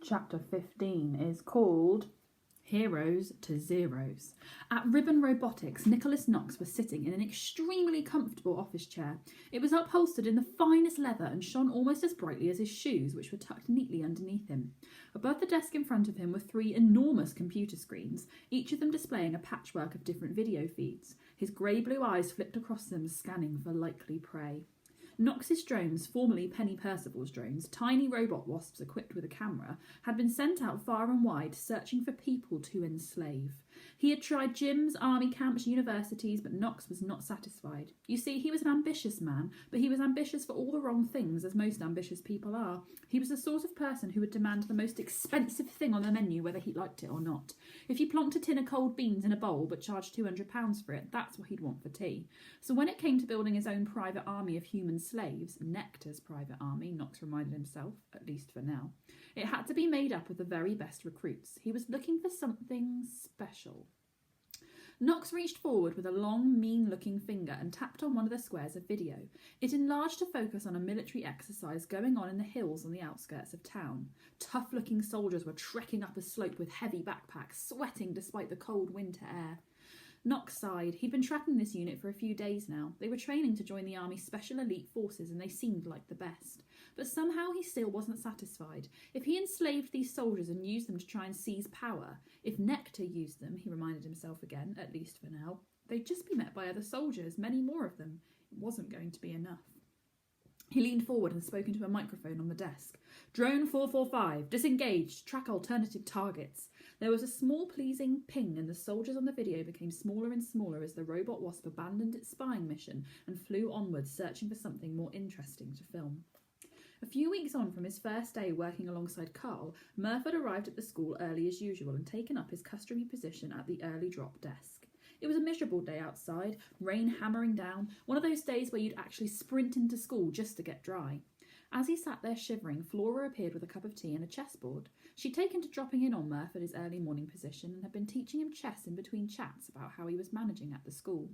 Chapter 15 is called Heroes to Zeros. At Ribbon Robotics, Nicholas Knox was sitting in an extremely comfortable office chair. It was upholstered in the finest leather and shone almost as brightly as his shoes, which were tucked neatly underneath him. Above the desk in front of him were 3 enormous computer screens, each of them displaying a patchwork of different video feeds. His grey-blue eyes flipped across them, scanning for likely prey. Knox's drones, formerly Penny Percival's drones, tiny robot wasps equipped with a camera, had been sent out far and wide searching for people to enslave. He had tried gyms, army camps, universities, but Knox was not satisfied. You see, he was an ambitious man, but he was ambitious for all the wrong things, as most ambitious people are. He was the sort of person who would demand the most expensive thing on the menu, whether he liked it or not. If you plonked a tin of cold beans in a bowl but charged £200 for it, that's what he'd want for tea. So when it came to building his own private army of human slaves, Nectar's private army, Knox reminded himself, at least for now, it had to be made up of the very best recruits. He was looking for something special. Knox reached forward with a long, mean-looking finger and tapped on one of the squares of video. It enlarged to focus on a military exercise going on in the hills on the outskirts of town. Tough-looking soldiers were trekking up a slope with heavy backpacks, sweating despite the cold winter air. Knox sighed. He'd been tracking this unit for a few days now. They were training to join the Army's Special Elite Forces and they seemed like the best. But somehow he still wasn't satisfied. If he enslaved these soldiers and used them to try and seize power, if Nectar used them, he reminded himself again, at least for now, they'd just be met by other soldiers, many more of them. It wasn't going to be enough. He leaned forward and spoke into a microphone on the desk. Drone 445, disengaged, track alternative targets. There was a small pleasing ping and the soldiers on the video became smaller and smaller as the robot wasp abandoned its spying mission and flew onwards, searching for something more interesting to film. A few weeks on from his first day working alongside Carl, Murph had arrived at the school early as usual and taken up his customary position at the early drop desk. It was a miserable day outside, rain hammering down, one of those days where you'd actually sprint into school just to get dry. As he sat there shivering, Flora appeared with a cup of tea and a chessboard. She'd taken to dropping in on Murph at his early morning position and had been teaching him chess in between chats about how he was managing at the school.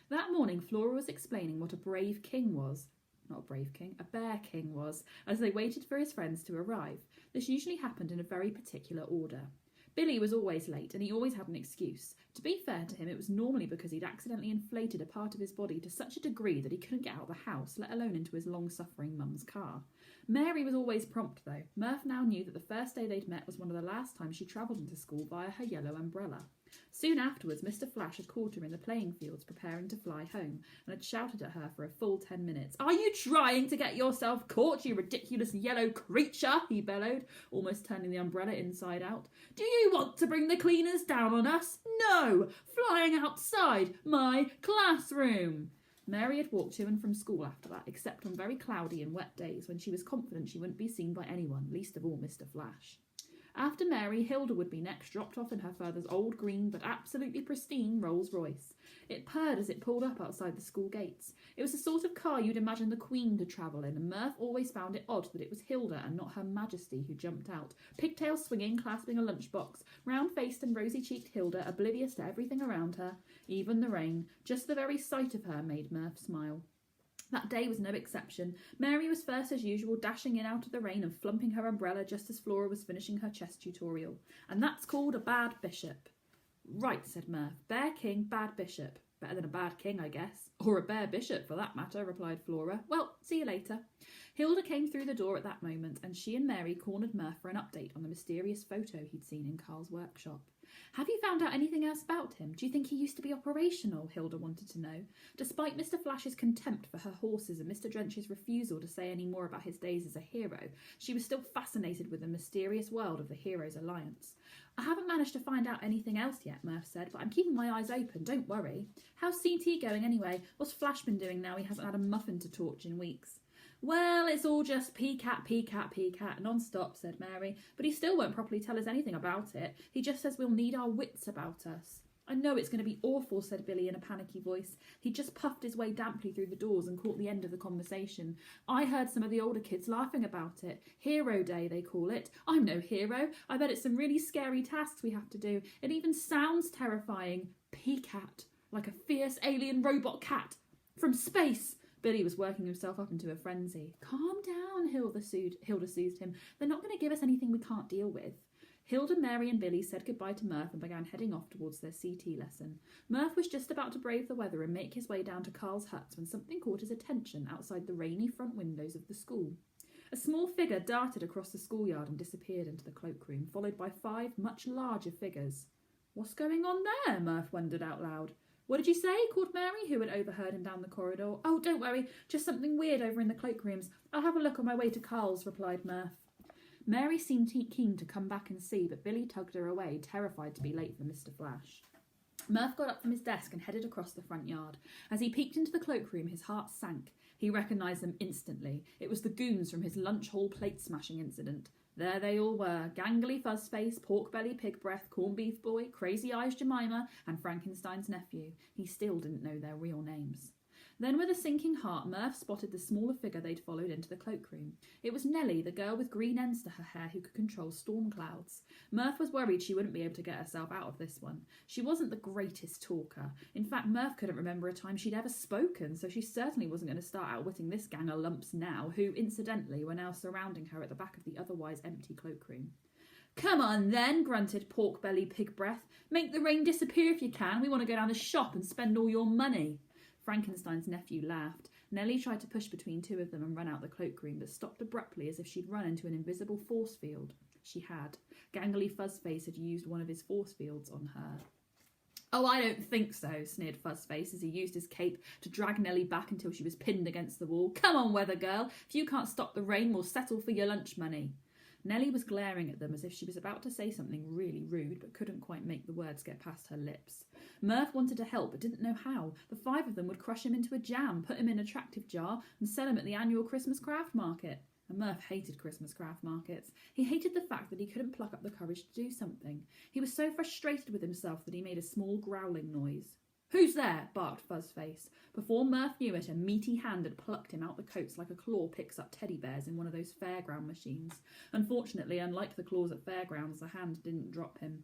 That morning, Flora was explaining what a brave king was. Not a brave king, a bear king was, as they waited for his friends to arrive. This usually happened in a very particular order. Billy was always late, and he always had an excuse. To be fair to him, it was normally because he'd accidentally inflated a part of his body to such a degree that he couldn't get out of the house, let alone into his long-suffering mum's car. Mary was always prompt, though. Murph now knew that the first day they'd met was one of the last times she travelled into school via her yellow umbrella. Soon afterwards, Mr. Flash had caught her in the playing fields preparing to fly home and had shouted at her for a full 10 minutes. "Are you trying to get yourself caught, you ridiculous yellow creature?" he bellowed, almost turning the umbrella inside out. "Do you want to bring the cleaners down on us? No! Flying outside my classroom!" Mary had walked to and from school after that, except on very cloudy and wet days when she was confident she wouldn't be seen by anyone, least of all Mr. Flash. After Mary, Hilda would be next, dropped off in her father's old green but absolutely pristine Rolls-Royce. It purred as it pulled up outside the school gates. It was the sort of car you'd imagine the Queen to travel in, and Murph always found it odd that it was Hilda and not Her Majesty who jumped out, pigtails swinging, clasping a lunchbox, round-faced and rosy-cheeked Hilda, oblivious to everything around her, even the rain. Just the very sight of her made Murph smile. That day was no exception. Mary was first as usual, dashing in out of the rain and flumping her umbrella just as Flora was finishing her chess tutorial. "And that's called a bad bishop." "Right," said Murph. "Bear king, bad bishop. Better than a bad king, I guess. Or a bear bishop, for that matter," replied Flora. "Well, see you later." Hilda came through the door at that moment, and she and Mary cornered Murph for an update on the mysterious photo he'd seen in Carl's workshop. "Have you found out anything else about him? Do you think he used to be operational?" Hilda wanted to know. Despite Mr. Flash's contempt for her horses and Mr. Drench's refusal to say any more about his days as a hero, she was still fascinated with the mysterious world of the Heroes Alliance. "I haven't managed to find out anything else yet," Murph said, "but I'm keeping my eyes open, don't worry. How's CT going anyway? What's Flash been doing now he hasn't had a muffin to torch in weeks?" "Well, it's all just PCAT, non-stop," said Mary, "but he still won't properly tell us anything about it. He just says we'll need our wits about us." "I know it's going to be awful," said Billy in a panicky voice. He just puffed his way damply through the doors and caught the end of the conversation. "I heard some of the older kids laughing about it. Hero Day, they call it. I'm no hero. I bet it's some really scary tasks we have to do. It even sounds terrifying. PCAT, like a fierce alien robot cat. From space. Billy was working himself up into a frenzy. "Calm down," Hilda soothed him. "They're not going to give us anything we can't deal with." Hilda, Mary and Billy said goodbye to Murph and began heading off towards their CT lesson. Murph was just about to brave the weather and make his way down to Carl's huts when something caught his attention outside the rainy front windows of the school. A small figure darted across the schoolyard and disappeared into the cloakroom, followed by 5 much larger figures. "What's going on there?" Murph wondered out loud. "What did you say?" called Mary, who had overheard him down the corridor. "Oh, don't worry, just something weird over in the cloakrooms. I'll have a look on my way to Carl's," replied Murph. Mary seemed keen to come back and see, but Billy tugged her away, terrified to be late for Mr. Flash. Murph got up from his desk and headed across the front yard. As he peeked into the cloakroom, his heart sank. He recognised them instantly. It was the goons from his lunch hall plate-smashing incident. There they all were, Gangly Fuzzface, Porkbelly Pigbreath, Corned Beef Boy, Crazy Eyes Jemima, and Frankenstein's nephew. He still didn't know their real names. Then, with a sinking heart, Murph spotted the smaller figure they'd followed into the cloakroom. It was Nellie, the girl with green ends to her hair who could control storm clouds. Murph was worried she wouldn't be able to get herself out of this one. She wasn't the greatest talker. In fact, Murph couldn't remember a time she'd ever spoken, so she certainly wasn't going to start outwitting this gang of lumps now, who, incidentally, were now surrounding her at the back of the otherwise empty cloakroom. "Come on then," grunted Porkbelly Pigbreath. "Make the rain disappear if you can. We want to go down the shop and spend all your money." Frankenstein's nephew laughed. Nellie tried to push between 2 of them and run out the cloakroom, but stopped abruptly as if she'd run into an invisible force field. She had. Gangly Fuzzface had used one of his force fields on her. "Oh, I don't think so," sneered Fuzzface as he used his cape to drag Nellie back until she was pinned against the wall. "Come on, Weather Girl. If you can't stop the rain, we'll settle for your lunch money." Nellie was glaring at them as if she was about to say something really rude, but couldn't quite make the words get past her lips. Murph wanted to help, but didn't know how. The 5 of them would crush him into a jam, put him in a attractive jar, and sell him at the annual Christmas craft market. And Murph hated Christmas craft markets. He hated the fact that he couldn't pluck up the courage to do something. He was so frustrated with himself that he made a small growling noise. "Who's there?" barked Fuzzface. Before Murph knew it, a meaty hand had plucked him out the coats like a claw picks up teddy bears in one of those fairground machines. Unfortunately, unlike the claws at fairgrounds, the hand didn't drop him.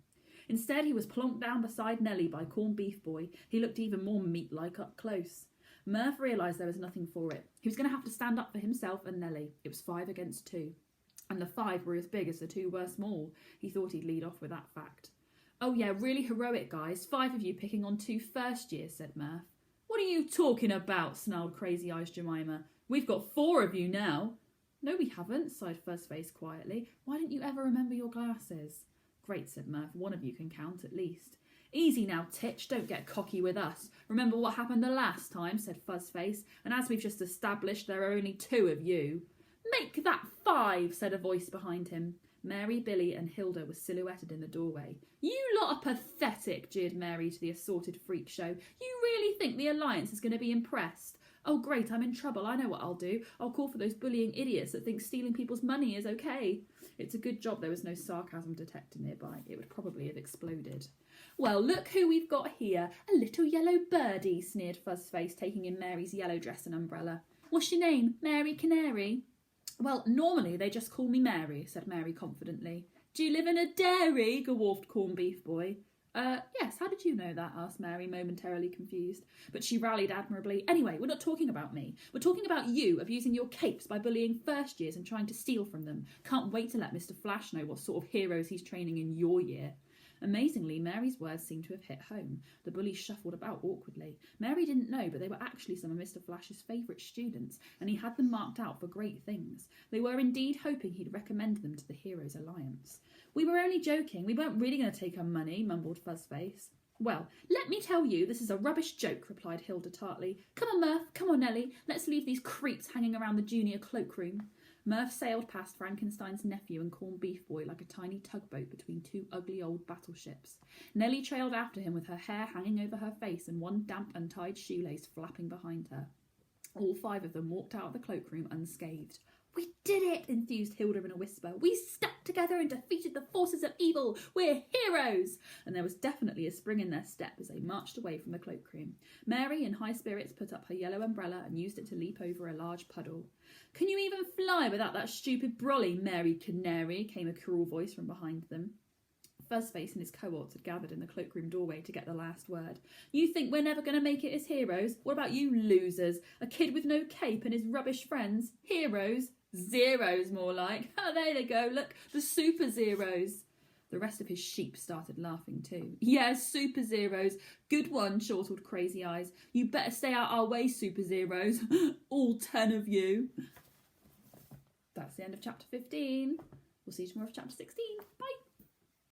Instead, he was plonked down beside Nellie by Corned Beef Boy. He looked even more meat-like up close. Murph realised there was nothing for it. He was going to have to stand up for himself and Nellie. It was 5 against 2. And the 5 were as big as the 2 were small. He thought he'd lead off with that fact. "Oh yeah, really heroic, guys. 5 of you picking on 2 first years," said Murph. "What are you talking about?" snarled Crazy Eyes Jemima. "We've got 4 of you now." "No, we haven't," sighed Fuzzface quietly. "Why didn't you ever remember your glasses?" "Great," said Murph. "One of you can count at least." "Easy now, Titch. Don't get cocky with us. Remember what happened the last time," said Fuzzface. "And as we've just established, there are only 2 of you." "Make that 5," said a voice behind him. Mary, Billy and Hilda were silhouetted in the doorway. "You lot are pathetic," jeered Mary to the assorted freak show. "You really think the Alliance is going to be impressed? Oh great, I'm in trouble. I know what I'll do. I'll call for those bullying idiots that think stealing people's money is okay." It's a good job there was no sarcasm detector nearby. It would probably have exploded. "Well, look who we've got here. A little yellow birdie," sneered Fuzzface, taking in Mary's yellow dress and umbrella. "What's your name? Mary Canary?" "Well, normally they just call me Mary," said Mary confidently. "Do you live in a dairy?" gawoofed Corned Beef Boy. Yes, how did you know that?" asked Mary, momentarily confused. But she rallied admirably. "Anyway, we're not talking about me. We're talking about you, abusing your capes by bullying first years and trying to steal from them. Can't wait to let Mr. Flash know what sort of heroes he's training in your year." Amazingly, Mary's words seemed to have hit home. The bullies shuffled about awkwardly. Mary didn't know, but they were actually some of Mr. Flash's favourite students, and he had them marked out for great things. They were indeed hoping he'd recommend them to the Heroes Alliance. "We were only joking. We weren't really going to take our money," mumbled Fuzzface. "Well, let me tell you, this is a rubbish joke," replied Hilda tartly. "Come on, Murph. Come on, Nellie. Let's leave these creeps hanging around the junior cloakroom." Murph sailed past Frankenstein's nephew and Corned Beef Boy like a tiny tugboat between 2 ugly old battleships. Nellie trailed after him with her hair hanging over her face and one damp untied shoelace flapping behind her. All 5 of them walked out of the cloakroom unscathed. "We did it!" enthused Hilda in a whisper. "We stuck together and defeated the forces of evil! We're heroes!" And there was definitely a spring in their step as they marched away from the cloakroom. Mary, in high spirits, put up her yellow umbrella and used it to leap over a large puddle. "Can you even fly without that stupid brolly, Mary Canary?" came a cruel voice from behind them. Fuzzface and his cohorts had gathered in the cloakroom doorway to get the last word. You think we're never going to make it as heroes? What about you losers? A kid with no cape and his rubbish friends? Heroes? Zeros, more like. Oh, there they go. Look, the super zeros. The rest of his sheep started laughing too. Yeah, super zeros. Good one, chortled Crazy Eyes. You better stay out our way, super zeros. All 10 of you. That's the end of chapter 15. We'll see you tomorrow for chapter 16. Bye.